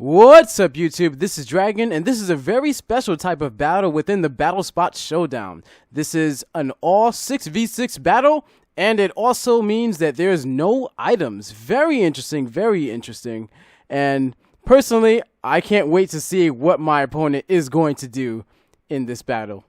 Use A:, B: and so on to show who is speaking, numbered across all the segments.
A: What's up, YouTube? This is Dragon, and this is a very special type of battle within the Battle Spot Showdown. This is an all 6v6 battle, and it also means that there's no items. Very interesting. And personally, I can't wait to see what my opponent is going to do in this battle.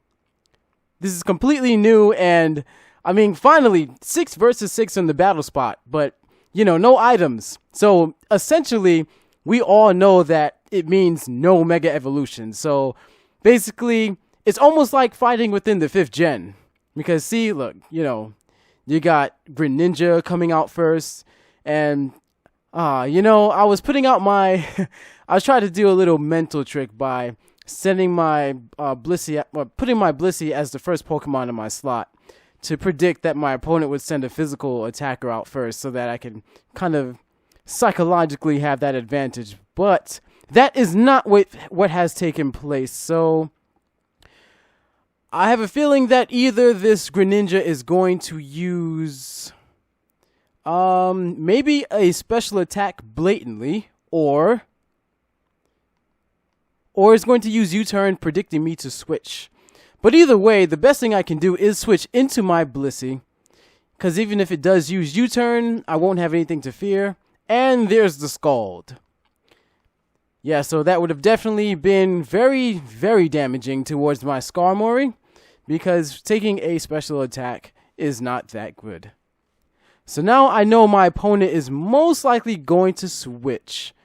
A: This is completely new, and I mean, finally, 6 versus 6 on the Battle Spot, but, you know, no items. So, essentially, we all know that it means no Mega Evolution. So basically, it's almost like fighting within the 5th gen. Because see, look, you know, you got Greninja coming out first. And, you know, I was putting out my... I was trying to do a little mental trick by sending my Blissey... putting my Blissey as the first Pokemon in my slot. To predict that my opponent would send a physical attacker out first. So that I can kind of psychologically have that advantage, but that is not what has taken place. So I have a feeling that either this Greninja is going to use maybe a special attack blatantly, or is going to use U-turn, predicting me to switch. But either way, the best thing I can do is switch into my Blissey, because even if it does use U-turn, I won't have anything to fear. And there's the Scald. Yeah, so that would have definitely been very damaging towards my Skarmory, because taking a special attack is not that good. So now I know my opponent is most likely going to switch.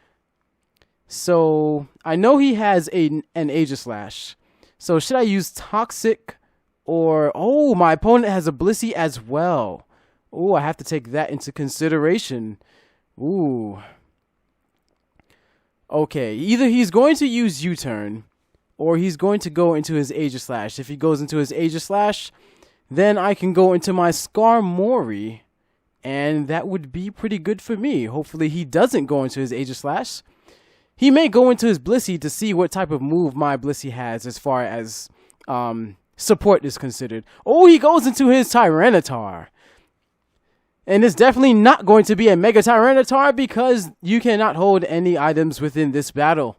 A: So I know he has an Aegislash. So should I use Toxic or... Oh, my opponent has a Blissey as well. Oh, I have to take that into consideration. Ooh. Okay, either he's going to use U-turn, or he's going to go into his Aegislash. If he goes into his Aegislash, then I can go into my Skarmory, and that would be pretty good for me. Hopefully he doesn't go into his Aegislash. He may go into his Blissey to see what type of move my Blissey has as far as support is considered. Oh, he goes into his Tyranitar. And it's definitely not going to be a Mega Tyranitar because you cannot hold any items within this battle.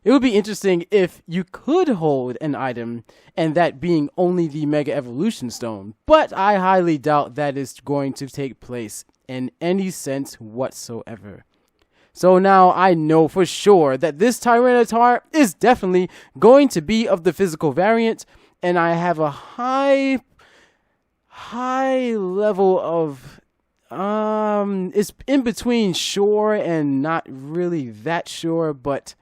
A: It would be interesting if you could hold an item, and that being only the Mega Evolution Stone. But I highly doubt that is going to take place in any sense whatsoever. So now I know for sure that this Tyranitar is definitely going to be of the physical variant. And I have a high level of it's in between sure and not really that sure, but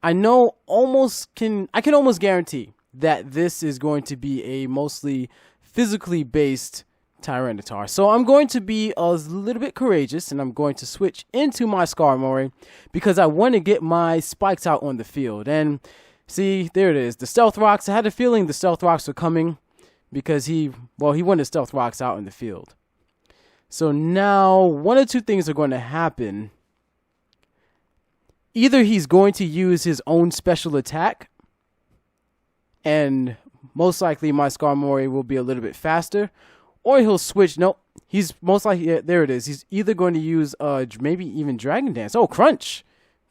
A: I know I can almost guarantee that this is going to be a mostly physically based Tyranitar. So I'm going to be a little bit courageous, and I'm going to switch into my Skarmory because I want to get my spikes out on the field. And see, there it is, the Stealth Rocks. I had a feeling the Stealth Rocks were coming, because he wanted Stealth Rocks out in the field. So now, one of two things are going to happen. Either he's going to use his own special attack, and most likely my Skarmory will be a little bit faster, or he'll switch. Nope, he's most likely, yeah, there it is. He's either going to use maybe even Dragon Dance. Oh, Crunch.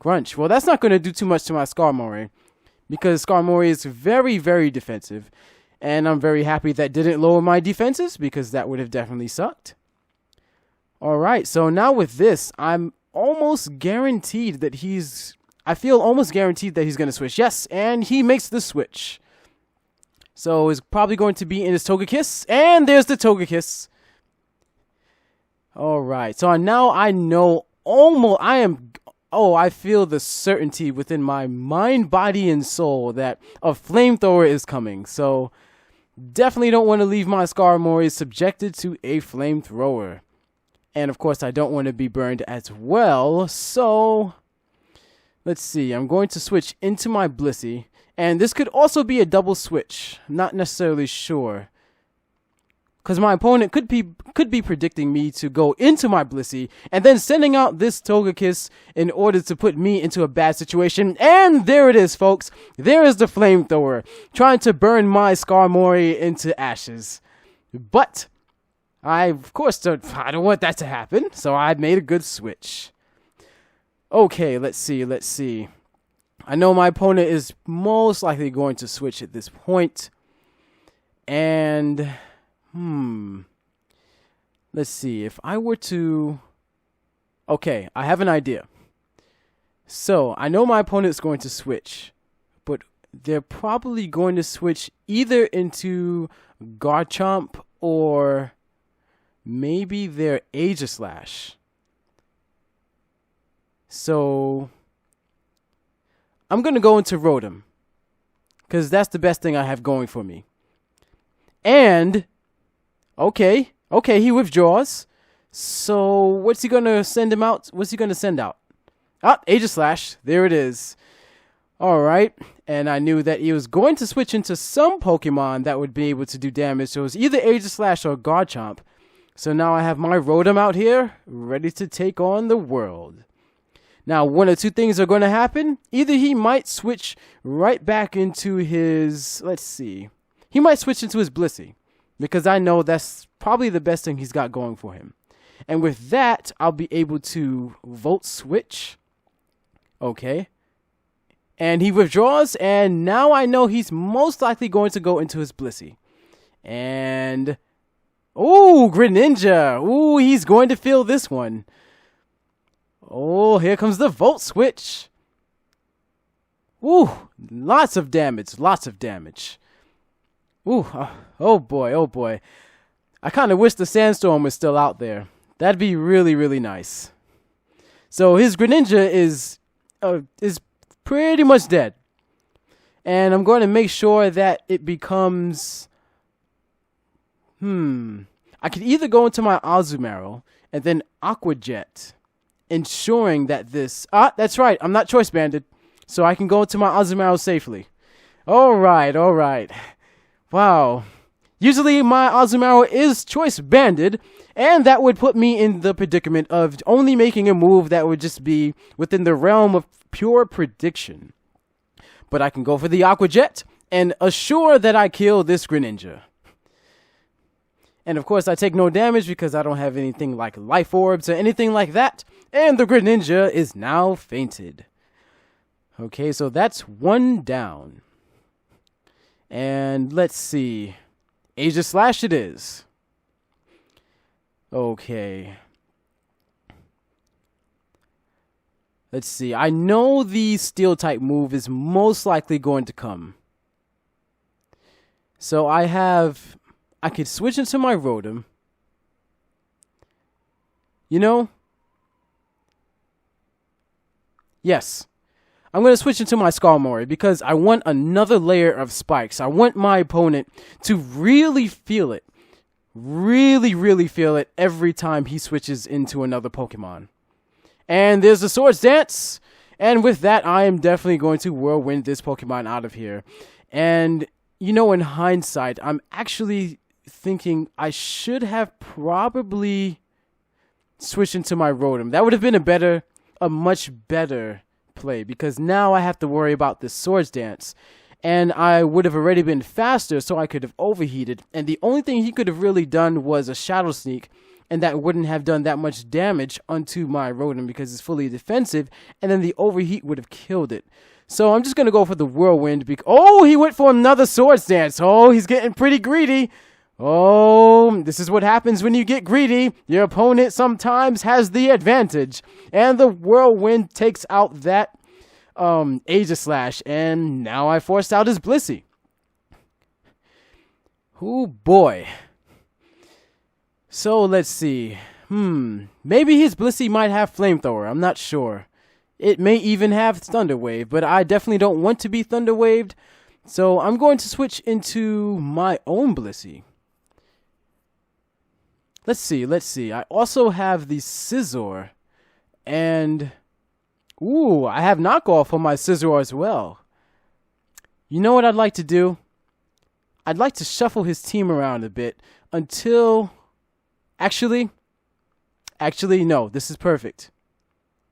A: Well, that's not going to do too much to my Skarmory, because Skarmory is very defensive. And I'm very happy that didn't lower my defenses, because that would have definitely sucked. Alright, so now with this, I'm almost guaranteed that I feel almost guaranteed that he's going to switch. Yes, and he makes the switch. So it's probably going to be in his Togekiss, and there's the Togekiss. Alright, so now I know I feel the certainty within my mind, body, and soul that a flamethrower is coming. So definitely don't want to leave my Skarmory subjected to a flamethrower. And of course, I don't want to be burned as well. So let's see. I'm going to switch into my Blissey. And this could also be a double switch. Not necessarily sure, because my opponent could be predicting me to go into my Blissey and then sending out this Togekiss in order to put me into a bad situation. And there it is, folks. There is the flamethrower trying to burn my Skarmory into ashes. But I, of course, I don't want that to happen, so I made a good switch. Okay, let's see. I know my opponent is most likely going to switch at this point. And, let's see. If I were to... Okay, I have an idea. So, I know my opponent's going to switch. But they're probably going to switch either into Garchomp or maybe their Aegislash. So, I'm going to go into Rotom, because that's the best thing I have going for me. And, okay, he withdraws. So, what's he going to send him out? What's he going to send out? Ah, Aegislash. There it is. Alright, and I knew that he was going to switch into some Pokemon that would be able to do damage. So, it was either Aegislash or Garchomp. So, now I have my Rotom out here, ready to take on the world. Now, one or two things are going to happen. Either he might switch right back into his, let's see. He might switch into his Blissey, because I know that's probably the best thing he's got going for him. And with that, I'll be able to Volt Switch. Okay. And he withdraws, and now I know he's most likely going to go into his Blissey. And, ooh, Greninja. Ooh, he's going to feel this one. Oh, here comes the Volt Switch. Ooh, lots of damage. Ooh, oh boy. I kind of wish the Sandstorm was still out there. That'd be really, really nice. So his Greninja is pretty much dead. And I'm going to make sure that it becomes... I could either go into my Azumarill and then Aqua Jet, ensuring that this... that's right. I'm not choice banded. So I can go into my Azumarill safely. Alright. Wow. Usually my Azumarill is choice banded. And that would put me in the predicament of only making a move that would just be within the realm of pure prediction. But I can go for the Aqua Jet and assure that I kill this Greninja. And of course I take no damage because I don't have anything like Life Orbs or anything like that. And the Greninja is now fainted. Okay, so that's one down. And let's see. Aegislash it is. Okay. Let's see. I know the Steel type move is most likely going to come. So I could switch into my Rotom. You know? Yes. I'm going to switch into my Skarmory because I want another layer of spikes. I want my opponent to really feel it. Really feel it every time he switches into another Pokemon. And there's the Swords Dance. And with that, I am definitely going to Whirlwind this Pokemon out of here. And, you know, in hindsight, I'm actually thinking I should have probably switched into my Rotom. That would have been a much better play, because now I have to worry about this Swords Dance. And I would have already been faster, so I could have overheated. And the only thing he could have really done was a Shadow Sneak. And that wouldn't have done that much damage onto my Rotom because it's fully defensive. And then the overheat would have killed it. So I'm just going to go for the Whirlwind. Oh, he went for another Swords Dance. Oh, he's getting pretty greedy. Oh, this is what happens when you get greedy. Your opponent sometimes has the advantage. And the Whirlwind takes out that Aegislash. And now I forced out his Blissey. Oh, boy. So, let's see. Maybe his Blissey might have Flamethrower. I'm not sure. It may even have Thunder Wave, but I definitely don't want to be Thunder Waved. So, I'm going to switch into my own Blissey. Let's see. I also have the Scizor. And, ooh, I have knockoff on my Scizor as well. You know what I'd like to do? I'd like to shuffle his team around a bit until... Actually, no, this is perfect.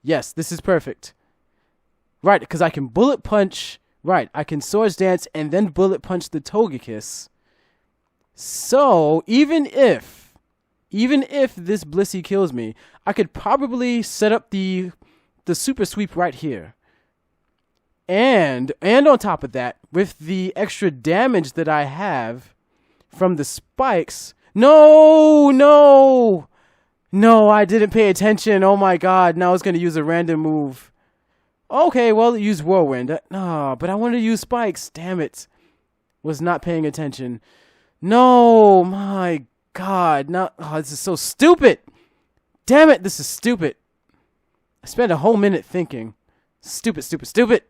A: Yes, this is perfect. Right, because I can Bullet Punch. Right, I can Swords Dance and then Bullet Punch the Togekiss. So, even if this Blissey kills me, I could probably set up the the super sweep right here. And on top of that, with the extra damage that I have from the spikes. No, I didn't pay attention. Oh my god, now I was going to use a random move. Okay, well, use Whirlwind. No, but I wanted to use spikes. Damn it. Was not paying attention. No, my god. No, this is so stupid. Damn it, this is stupid. I spent a whole minute thinking. Stupid.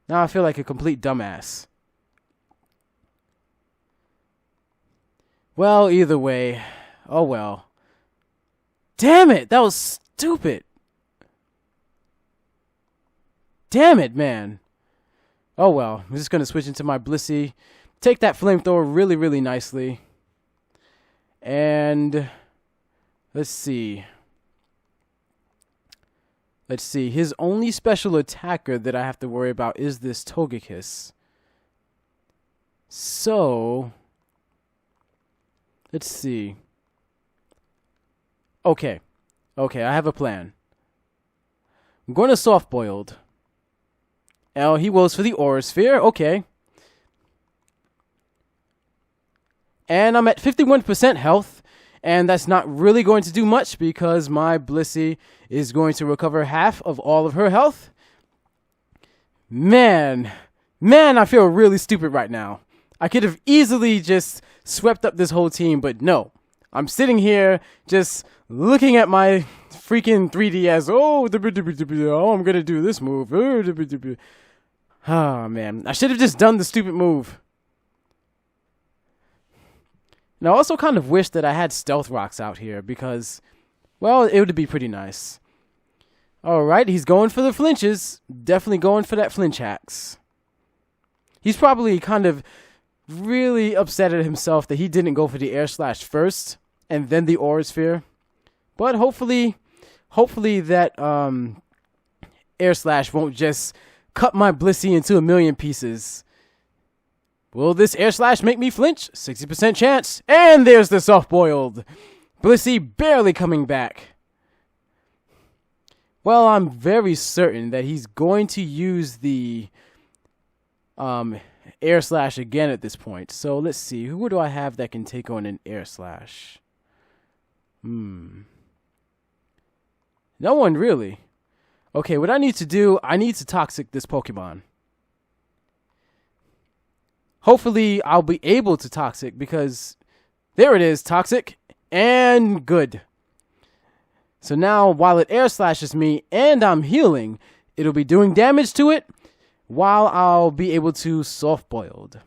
A: Now I feel like a complete dumbass. Well, either way. Oh well. Damn it, that was stupid. Damn it, man. Oh well, I'm just going to switch into my Blissey. Take that flamethrower really, really nicely. And let's see. His only special attacker that I have to worry about is this Togekiss. So, let's see. Okay, I have a plan. I'm going to soft-boiled. Oh, he goes for the Aura Sphere. Okay. And I'm at 51% health. And that's not really going to do much because my Blissey is going to recover half of all of her health. Man, I feel really stupid right now. I could have easily just swept up this whole team, but no. I'm sitting here just looking at my freaking 3DS. Oh, I'm going to do this move. Oh, man. I should have just done the stupid move. And I also kind of wish that I had Stealth Rocks out here because, well, it would be pretty nice. Alright, he's going for the flinches. Definitely going for that flinch axe. He's probably kind of really upset at himself that he didn't go for the Air Slash first and then the Aura Sphere. But hopefully that Air Slash won't just cut my Blissey into a million pieces. Will this Air Slash make me flinch? 60% chance. And there's the soft-boiled. Blissey barely coming back. Well, I'm very certain that he's going to use the Air Slash again at this point. So let's see. Who do I have that can take on an Air Slash? No one really. Okay, what I need to do, I need to Toxic this Pokemon. Hopefully, I'll be able to Toxic because there it is, Toxic, and good. So now, while it Air Slashes me and I'm healing, it'll be doing damage to it while I'll be able to Soft-Boiled.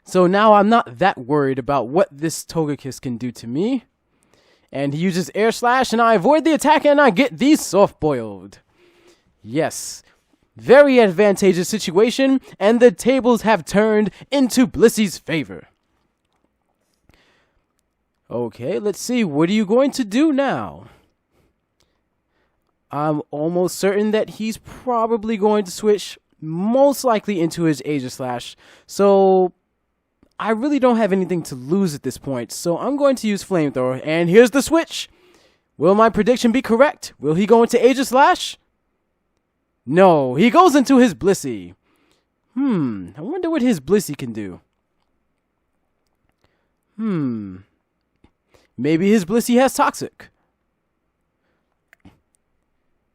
A: So now I'm not that worried about what this Togekiss can do to me. And he uses Air Slash and I avoid the attack and I get the Soft-Boiled. Yes. Very advantageous situation, and the tables have turned into Blissey's favor. Okay, let's see. What are you going to do now? I'm almost certain that he's probably going to switch, most likely into his Aegislash. So, I really don't have anything to lose at this point. So, I'm going to use Flamethrower, and here's the switch. Will my prediction be correct? Will he go into Aegislash? No, he goes into his Blissey. I wonder what his Blissey can do. Maybe his Blissey has Toxic.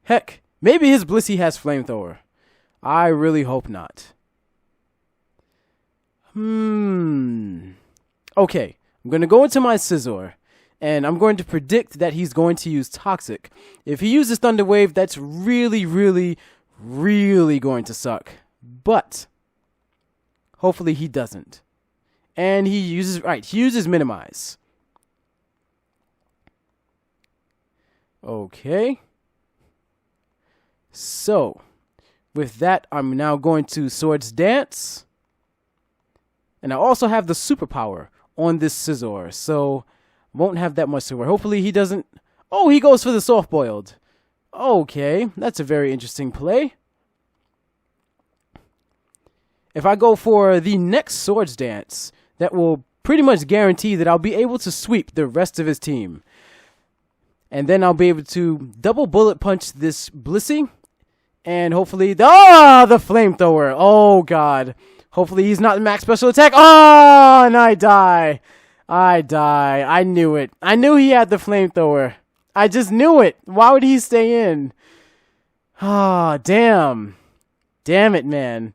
A: Heck, maybe his Blissey has Flamethrower. I really hope not. Okay, I'm going to go into my Scizor. And I'm going to predict that he's going to use Toxic. If he uses Thunder Wave, that's really going to suck. But hopefully he doesn't. And he uses Minimize. Okay. So, with that, I'm now going to Swords Dance. And I also have the superpower on this Scizor. So, won't have that much to worry. Hopefully he doesn't... Oh, he goes for the Soft-Boiled. Okay, that's a very interesting play. If I go for the next Swords Dance, that will pretty much guarantee that I'll be able to sweep the rest of his team. And then I'll be able to double bullet punch this Blissey. And hopefully, the flamethrower. Oh, God. Hopefully he's not max special attack. Oh, and I die. I knew it. I knew he had the flamethrower. I just knew it. Why would he stay in? Ah, damn. Damn it, man.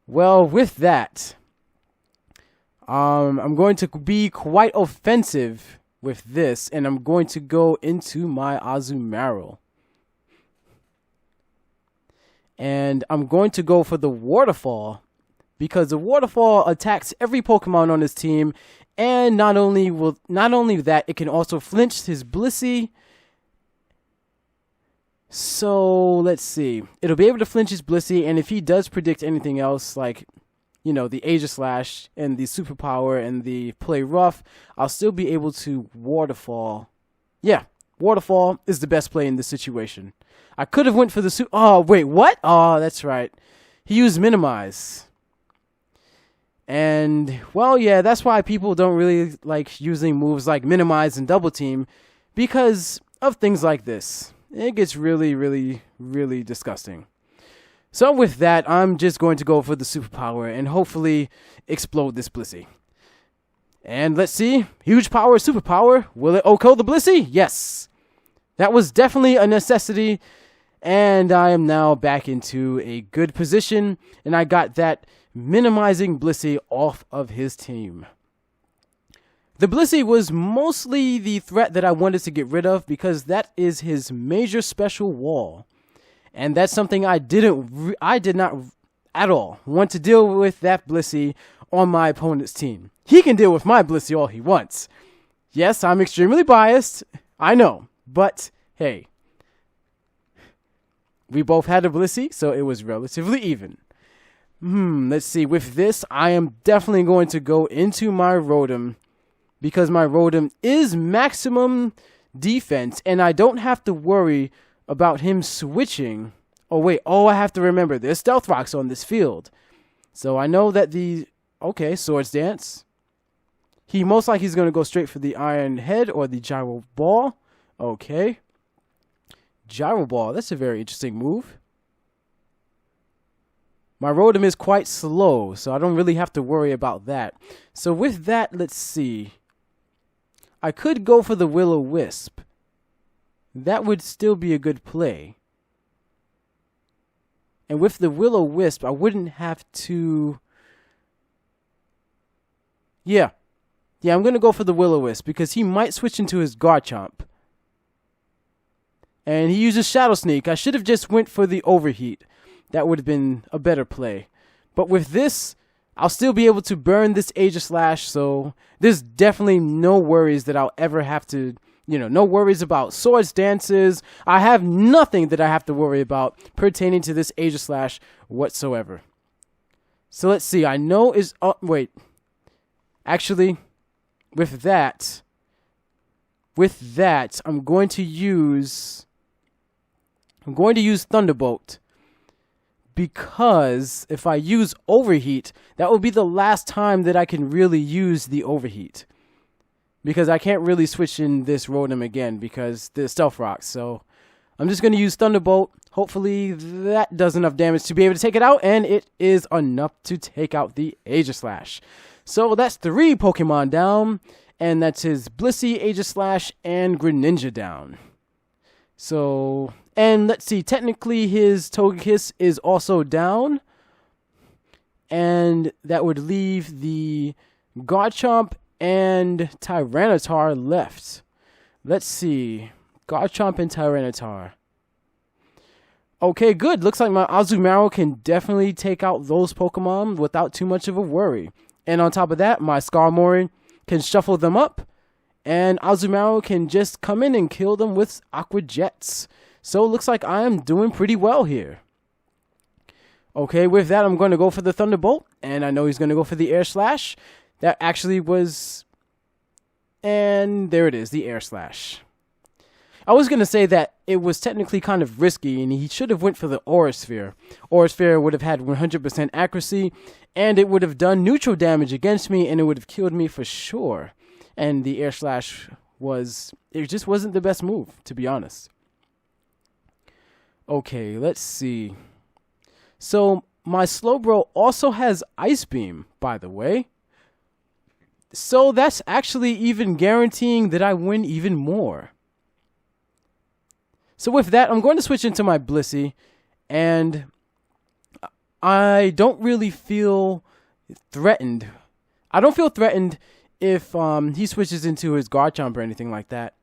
A: Well, with that, I'm going to be quite offensive with this, and I'm going to go into my Azumarill. And I'm going to go for the Waterfall, because the Waterfall attacks every Pokemon on his team, and not only that, it can also flinch his Blissey. So let's see. It'll be able to flinch his Blissey, and if he does predict anything else, like, you know, the Aegislash and the Superpower and the Play Rough, I'll still be able to Waterfall. Yeah, Waterfall is the best play in this situation. I could have went for the oh, wait, what? Oh, that's right. He used Minimize. And, well, yeah, that's why people don't really like using moves like Minimize and Double Team, because of things like this. It gets really, really, really disgusting. So with that, I'm just going to go for the Superpower and hopefully explode this Blissey. And let's see. Huge power, Superpower. Will it OHKO the Blissey? Yes. That was definitely a necessity. And I am now back into a good position. And I got that minimizing Blissey off of his team. The Blissey was mostly the threat that I wanted to get rid of, because that is his major special wall. And that's something I did not at all want to deal with that Blissey on my opponent's team. He can deal with my Blissey all he wants. Yes, I'm extremely biased, I know, but hey, we both had a Blissey, so it was relatively even. Let's see, with this, I am definitely going to go into my Rotom, because my Rotom is maximum defense, and I don't have to worry about him switching. Oh, wait. Oh, I have to remember. There's Stealth Rocks on this field. So I know that okay, Swords Dance. He most likely is going to go straight for the Iron Head or the Gyro Ball. Okay. Gyro Ball. That's a very interesting move. My Rotom is quite slow, so I don't really have to worry about that. So with that, let's see. I could go for the Will-O-Wisp. That would still be a good play. And with the Will-O-Wisp, I wouldn't have to... Yeah, I'm going to go for the Will-O-Wisp, because he might switch into his Garchomp. And he uses Shadow Sneak. I should have just went for the Overheat. That would have been a better play. But with this, I'll still be able to burn this Aegislash, so there's definitely no worries that I'll ever have to, no worries about Swords Dances. I have nothing that I have to worry about pertaining to this Aegislash whatsoever. So let's see, I know is, wait. Actually, with that, I'm going to use Thunderbolt. Because if I use Overheat, that will be the last time that I can really use the Overheat. Because I can't really switch in this Rotom again because there's Stealth Rocks. So I'm just going to use Thunderbolt. Hopefully that does enough damage to be able to take it out. And it is enough to take out the Aegislash. So that's 3 Pokemon down. And that's his Blissey, Aegislash, and Greninja down. So... And let's see, technically his Togekiss is also down. And that would leave the Garchomp and Tyranitar left. Let's see. Garchomp and Tyranitar. Okay, good. Looks like my Azumarill can definitely take out those Pokemon without too much of a worry. And on top of that, my Skarmory can shuffle them up. And Azumarill can just come in and kill them with Aqua Jets. So it looks like I am doing pretty well here. Okay, with that, I'm going to go for the Thunderbolt. And I know he's going to go for the Air Slash. That actually was... And there it is, the Air Slash. I was going to say that it was technically kind of risky, and he should have went for the Aura Sphere. Aura Sphere would have had 100% accuracy, and it would have done neutral damage against me, and it would have killed me for sure. And the Air Slash it just wasn't the best move, to be honest. Okay, let's see. So my Slowbro also has Ice Beam, by the way. So that's actually even guaranteeing that I win even more. So with that, I'm going to switch into my Blissey, and I don't really feel threatened. I don't feel threatened if he switches into his Garchomp or anything like that,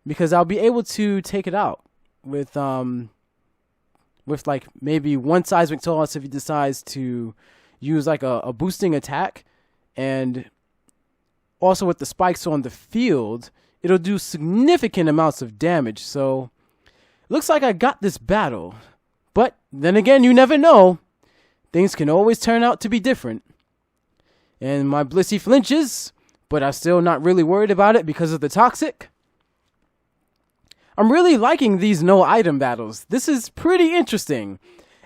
A: because I'll be able to take it out with like maybe one Seismic Toss if he decides to use like a boosting attack, and also with the spikes on the field, it'll do significant amounts of damage. So looks like I got this battle, but then again, you never know. Things can always turn out to be different. And my Blissey flinches, but I'm still not really worried about it because of the Toxic. I'm really liking these no item battles. This is pretty interesting.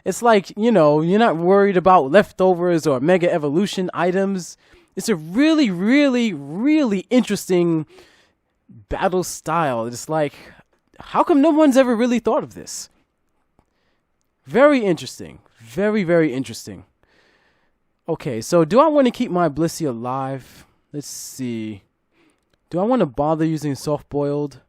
A: It's like, you know, you're not worried about leftovers or Mega Evolution items. It's a really, really, really interesting battle style. It's like, how come no one's ever really thought of this? Very interesting. Very, very interesting. Okay, so do I want to keep my Blissey alive? Let's see. Do I want to bother using Soft Boiled?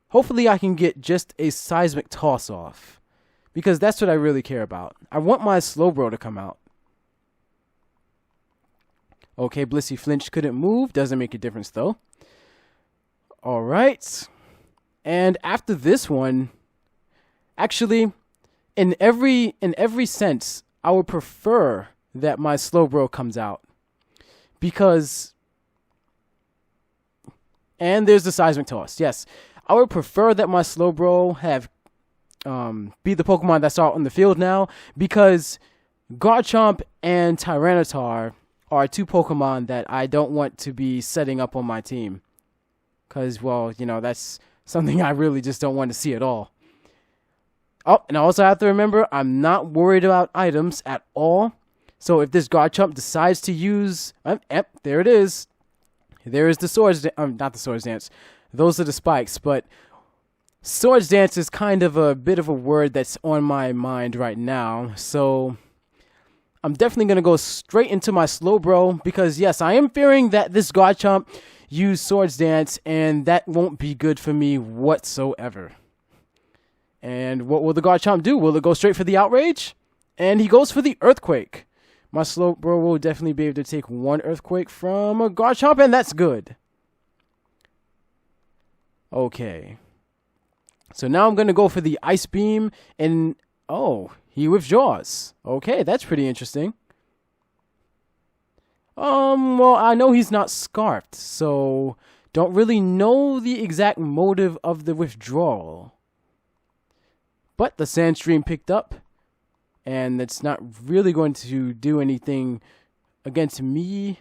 A: Hopefully I can get just a Seismic Toss off, because that's what I really care about. I want my Slowbro to come out. Okay, Blissey flinch couldn't move. Doesn't make a difference though. Alright. And after this one, actually, in every sense, I would prefer that my Slowbro comes out. Because, and there's the Seismic Toss. Yes, I would prefer that my Slowbro have be the Pokemon that's out on the field now, because Garchomp and Tyranitar are two Pokemon that I don't want to be setting up on my team. Because, well, you know, that's something I really just don't want to see at all. Oh, and I also have to remember, I'm not worried about items at all. So if this Garchomp decides to use... there it is. There is the Swords... not the Swords Dance. Those are the spikes, but... Swords Dance is kind of a bit of a word that's on my mind right now. So I'm definitely going to go straight into my Slowbro, because yes, I am fearing that this Garchomp use Swords Dance, and that won't be good for me whatsoever. And what will the Garchomp do? Will it go straight for the Outrage? And he goes for the Earthquake. My Slowbro will definitely be able to take one Earthquake from a Garchomp, and that's good. Okay. So now I'm going to go for the Ice Beam, and oh, he withdraws. Okay, that's pretty interesting. Well, I know he's not Scarfed, so don't really know the exact motive of the withdrawal. But the Sandstream picked up, and it's not really going to do anything against me.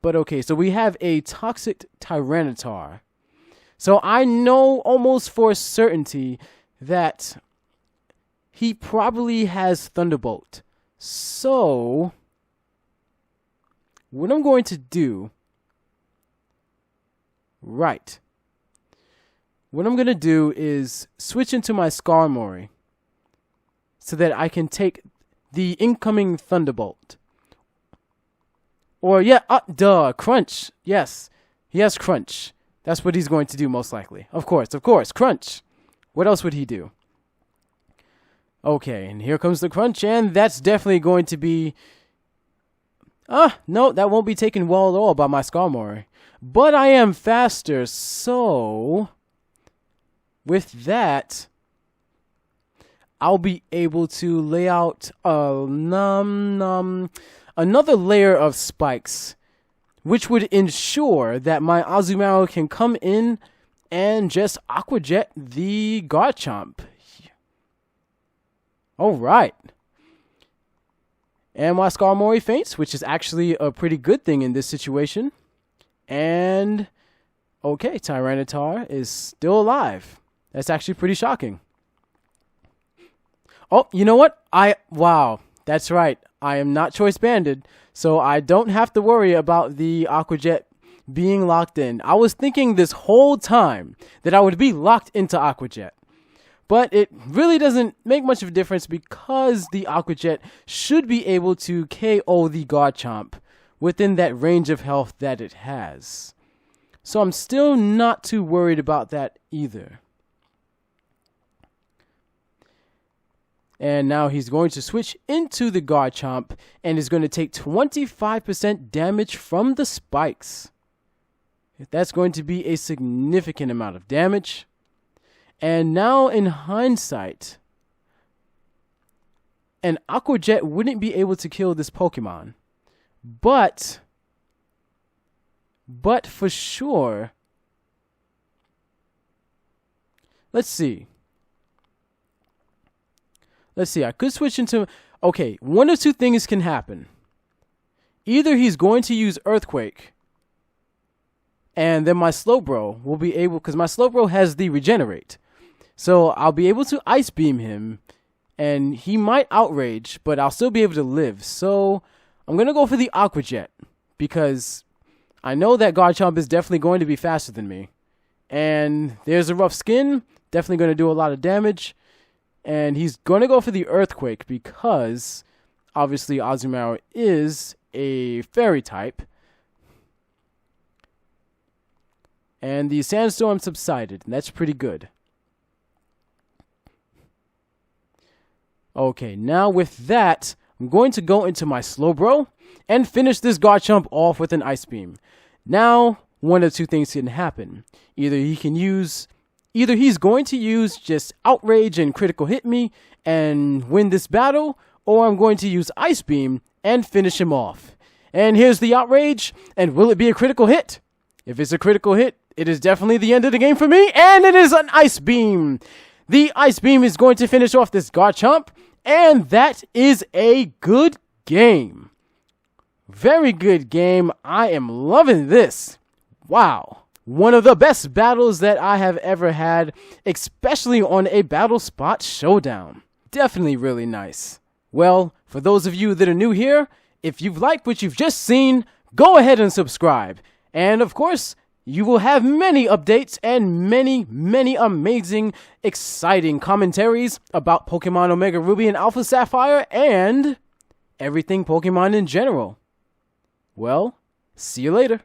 A: But okay, so we have a Toxic Tyranitar. So I know almost for certainty that he probably has Thunderbolt. So what I'm going to do... Right. What I'm going to do is switch into my Skarmory so that I can take the incoming Thunderbolt. Or, yeah, Crunch. Yes, he has Crunch. That's what he's going to do most likely. Of course, Crunch. What else would he do? Okay, and here comes the Crunch, and that's definitely going to be... no, that won't be taken well at all by my Skarmory. But I am faster, so... With that, I'll be able to lay out another layer of spikes, which would ensure that my Azumarill can come in and just Aqua Jet the Garchomp. Alright. And my Skarmory faints, which is actually a pretty good thing in this situation. And, okay, Tyranitar is still alive. That's actually pretty shocking. Oh, you know what? Wow, that's right. I am not choice banded, so I don't have to worry about the Aqua Jet being locked in. I was thinking this whole time that I would be locked into Aqua Jet. But it really doesn't make much of a difference because the Aqua Jet should be able to KO the Garchomp within that range of health that it has. So I'm still not too worried about that either. And now he's going to switch into the Garchomp and is going to take 25% damage from the spikes. That's going to be a significant amount of damage. And now in hindsight, an Aqua Jet wouldn't be able to kill this Pokemon. But for sure, let's see, I could switch into, okay, one of two things can happen. Either he's going to use Earthquake, and then my Slowbro will be able, because my Slowbro has the Regenerate. So I'll be able to Ice Beam him, and he might Outrage, but I'll still be able to live. So I'm going to go for the Aqua Jet, because I know that Garchomp is definitely going to be faster than me. And there's a rough skin, definitely going to do a lot of damage. And he's going to go for the Earthquake because, obviously, Azumarill is a Fairy type. And the Sandstorm subsided, and that's pretty good. Okay, now with that, I'm going to go into my Slowbro and finish this Garchomp off with an Ice Beam. Now, one of two things can happen. Either he's going to use just Outrage and Critical Hit me and win this battle, or I'm going to use Ice Beam and finish him off. And here's the Outrage, and will it be a critical hit? If it's a critical hit, it is definitely the end of the game for me, and it is an Ice Beam! The Ice Beam is going to finish off this Garchomp, and that is a good game. Very good game. I am loving this. Wow. One of the best battles that I have ever had, especially on a Battle Spot Showdown. Definitely really nice. Well, for those of you that are new here, if you've liked what you've just seen, go ahead and subscribe. And of course, you will have many updates and many, many amazing, exciting commentaries about Pokemon Omega Ruby and Alpha Sapphire and everything Pokemon in general. Well, see you later.